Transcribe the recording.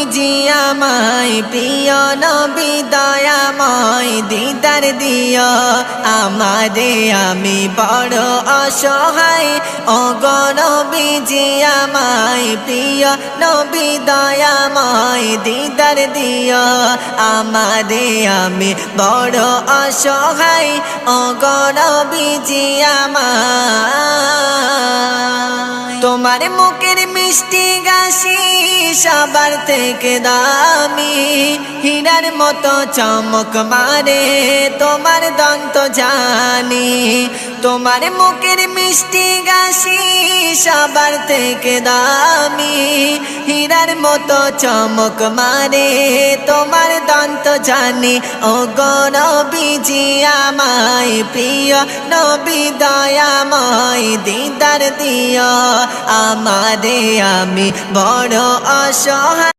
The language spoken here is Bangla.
নবীজি আমায় প্রিয় নবী দয়াময় দিদার দিও আমারে আমি বড় অসহায় ওগো নবীজি আমায় প্রিয় নবী দয়াময় দিদার দিও আমারে আমি বড় অসহায় ওগো নবীজি আমায় তোমার মুখের মিষ্টি গাছি সবার থেকে দামি হীরার মতো চমক মারে তোমার দন্ত জানি তোমার মুখের মিষ্টি গাছি সবার থেকে দামি হীরার মতো চমক মারে তোমার দন্ত জানি ওগো নবীজি আমায় প্রিয় নবী দয়াময় দিদার দিও আমারে আমি বড় অসহায়